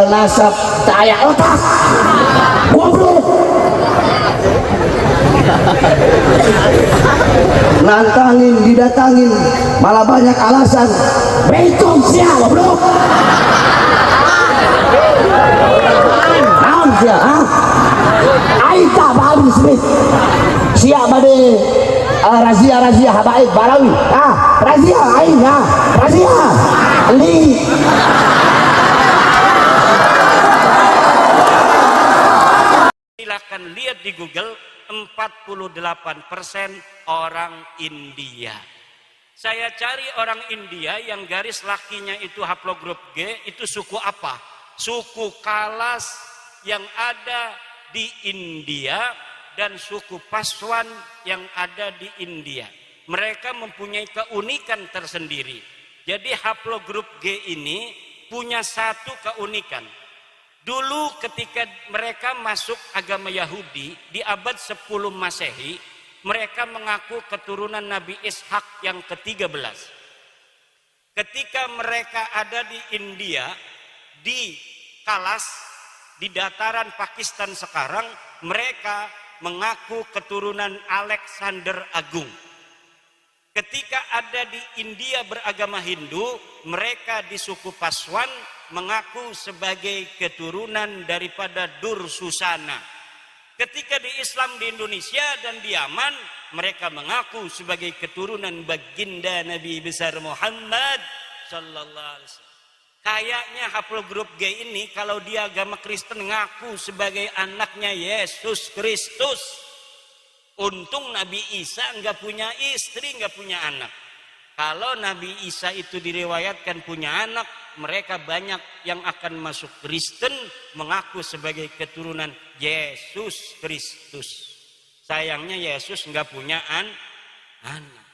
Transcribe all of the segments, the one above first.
soal nasab saya otak goblok. Nantangin, didatangin malah banyak alasan. Bekom siapa goblok? Naon sia? Aita Bali Smith siapa deh? Razia habaib Balawi. Razia aing razia li. Silakan lihat di Google, 48% orang India. Saya cari orang India yang garis lakinya itu haplogrup G, itu suku apa? Suku Kalas yang ada di India dan suku Paswan yang ada di India. Mereka mempunyai keunikan tersendiri. Jadi haplogrup G ini punya satu keunikan. Dulu ketika mereka masuk agama Yahudi di abad 10 Masehi, mereka mengaku keturunan Nabi Ishak yang ke-13. Ketika mereka ada di India, di Kalas, di dataran Pakistan sekarang, mereka mengaku keturunan Alexander Agung. Ketika ada di India beragama Hindu, mereka di suku Paswan mengaku sebagai keturunan daripada Dursusana. Ketika di Islam di Indonesia dan di Yaman, mereka mengaku sebagai keturunan baginda Nabi besar Muhammad sallallahu alaihi wasallam. Kayaknya haplogrup G ini kalau dia agama Kristen ngaku sebagai anaknya Yesus Kristus. Untung Nabi Isa enggak punya istri, enggak punya anak. Kalau Nabi Isa itu diriwayatkan punya anak, mereka banyak yang akan masuk Kristen mengaku sebagai keturunan Yesus Kristus. Sayangnya Yesus enggak punya anak.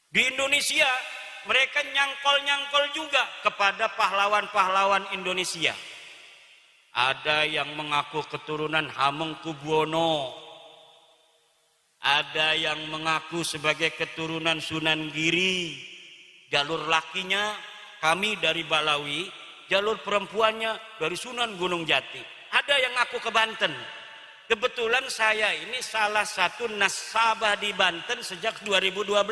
Di Indonesia mereka nyangkol-nyangkol juga kepada pahlawan-pahlawan Indonesia. Ada yang mengaku keturunan Hamengkubuwono. Ada yang mengaku sebagai keturunan Sunan Giri. Jalur lakinya kami dari Balawi, jalur perempuannya dari Sunan Gunung Jati. Ada yang ngaku ke Banten. Kebetulan saya ini salah satu nasabah di Banten sejak 2012.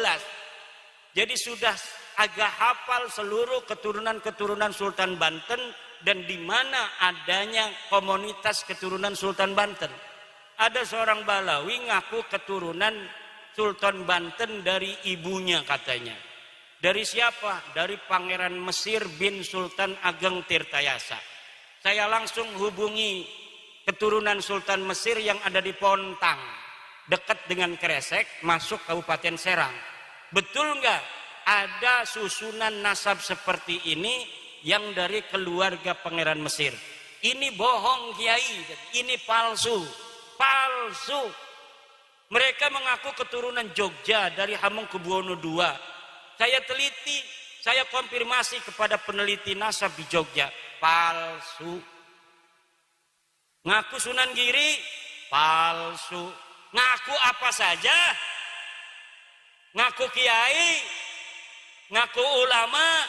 Jadi sudah agak hafal seluruh keturunan-keturunan Sultan Banten dan di mana adanya komunitas keturunan Sultan Banten. Ada seorang Balawi ngaku keturunan Sultan Banten dari ibunya katanya. Dari siapa? Dari Pangeran Mesir bin Sultan Ageng Tirtayasa. Saya langsung hubungi keturunan Sultan Mesir yang ada di Pontang, dekat dengan Kresek, masuk Kabupaten Serang. Betul nggak ada susunan nasab seperti ini yang dari keluarga Pangeran Mesir? Ini bohong Kiai, ini palsu. Palsu. Mereka mengaku keturunan Jogja dari Hamengkubuwono II. Saya teliti, saya konfirmasi kepada peneliti nasab di Jogja, palsu. Ngaku Sunan Giri, palsu. Ngaku apa saja? Ngaku kiai, ngaku ulama.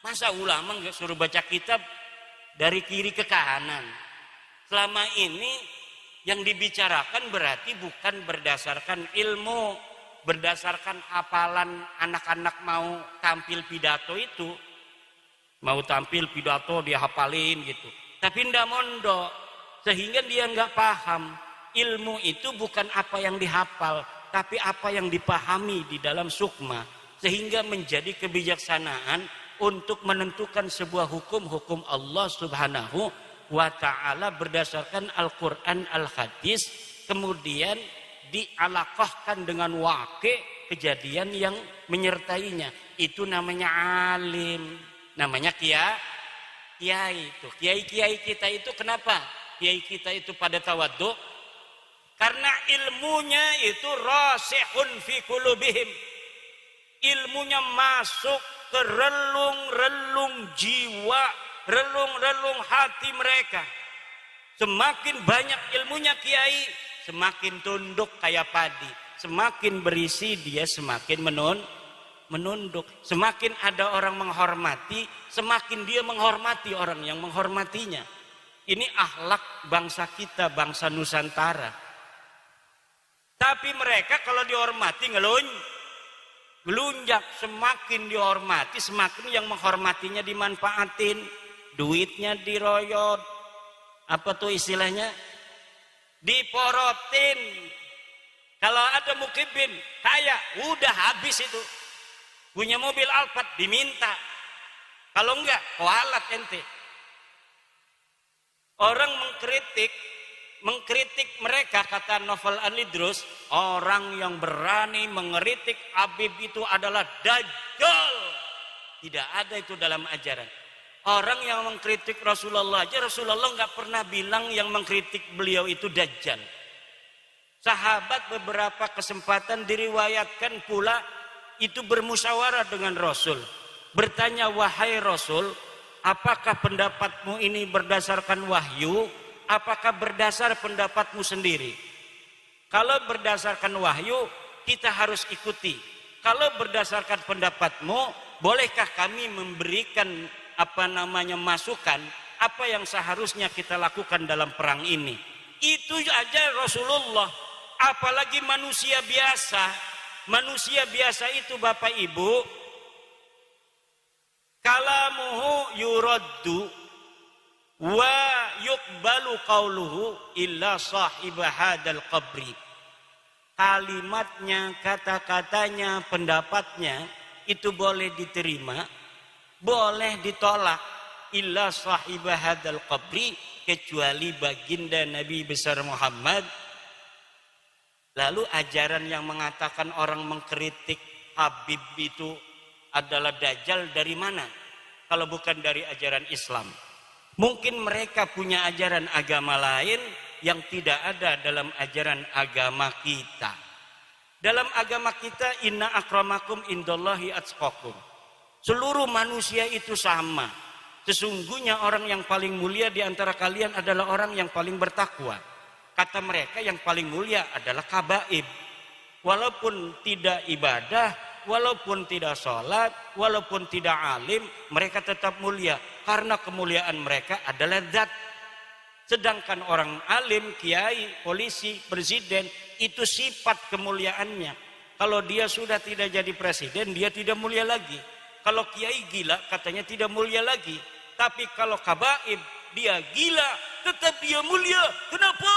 Masa ulama nggak suruh baca kitab dari kiri ke kanan? Selama ini yang dibicarakan berarti bukan berdasarkan ilmu, berdasarkan hafalan anak-anak mau tampil pidato itu. Mau tampil pidato dia hafalin gitu. Tapi ndak mondok, sehingga dia nggak paham. Ilmu itu bukan apa yang dihafal, tapi apa yang dipahami di dalam sukma. Sehingga menjadi kebijaksanaan untuk menentukan sebuah hukum Allah Subhanahu wa ta'ala berdasarkan Al-Quran Al-Hadis, kemudian dialaqahkan dengan wakil kejadian yang menyertainya. Itu namanya alim, namanya kiai itu. Kiai-kiai kita itu kenapa? Kiai kita itu pada tawadhu? Karena ilmunya itu rasihun fi qulubihim. Ilmunya masuk ke relung-relung jiwa, relung-relung hati mereka. Semakin banyak ilmunya kiai, semakin tunduk kayak padi. Semakin berisi dia semakin menunduk. Semakin ada orang menghormati, semakin dia menghormati orang yang menghormatinya. Ini akhlak bangsa kita, bangsa Nusantara. Tapi mereka kalau dihormati ngelunjak. Semakin dihormati, semakin yang menghormatinya dimanfaatin, duitnya diroyot, apa tuh istilahnya, diporotin. Kalau ada mukibin kaya, udah habis itu. Punya mobil Alphard diminta, kalau enggak kualat ente. Orang mengkritik mereka, kata Novel Anidrus, orang yang berani mengkritik Habib itu adalah dajjal. Tidak ada itu dalam ajaran. Orang yang mengkritik Rasulullah aja, Rasulullah nggak pernah bilang yang mengkritik beliau itu dajjal. Sahabat beberapa kesempatan diriwayatkan pula itu bermusyawarah dengan Rasul, bertanya, wahai Rasul, apakah pendapatmu ini berdasarkan wahyu, apakah berdasar pendapatmu sendiri? Kalau berdasarkan wahyu, kita harus ikuti. Kalau berdasarkan pendapatmu, bolehkah kami memberikan masukan apa yang seharusnya kita lakukan dalam perang ini? Itu aja Rasulullah. Apalagi manusia biasa. Manusia biasa itu Bapak Ibu, kalamuhu yuraddu wa yuqbalu qauluhu illa sahiba hadal qabri. Kalimatnya, kata-katanya, pendapatnya itu boleh diterima, boleh ditolak, illa sahiba hadal qabri, kecuali baginda Nabi besar Muhammad. Lalu ajaran yang mengatakan orang mengkritik Habib itu adalah dajjal dari mana? Kalau bukan dari ajaran Islam. Mungkin mereka punya ajaran agama lain yang tidak ada dalam ajaran agama kita. Dalam agama kita, inna akramakum indallahi atqakum. Seluruh manusia itu sama. Sesungguhnya orang yang paling mulia di antara kalian adalah orang yang paling bertakwa. Kata mereka yang paling mulia adalah kabaib. Walaupun tidak ibadah, walaupun tidak sholat, walaupun tidak alim, mereka tetap mulia. Karena kemuliaan mereka adalah zat. Sedangkan orang alim, kiai, polisi, presiden, itu sifat kemuliaannya. Kalau dia sudah tidak jadi presiden, dia tidak mulia lagi. Kalau kiai gila, katanya tidak mulia lagi. Tapi kalau kabaib, dia gila, tetap dia mulia. Kenapa?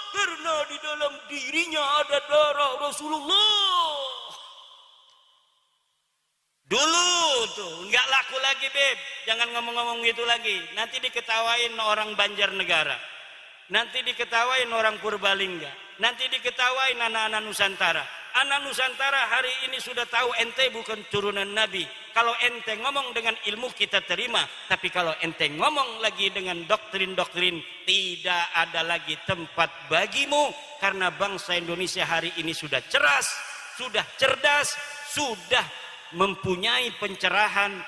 Karena di dalam dirinya ada darah Rasulullah. Dulu tuh nggak laku lagi, Beb. Jangan ngomong-ngomong gitu lagi. Nanti diketawain orang Banjarnegara. Nanti diketawain orang Purbalingga. Nanti diketawain anak-anak Nusantara. Anak Nusantara hari ini sudah tahu ente bukan turunan Nabi. Kalau ente ngomong dengan ilmu kita terima. Tapi kalau ente ngomong lagi dengan doktrin-doktrin, tidak ada lagi tempat bagimu. Karena bangsa Indonesia hari ini sudah cerdas, sudah cerdas, sudah mempunyai pencerahan.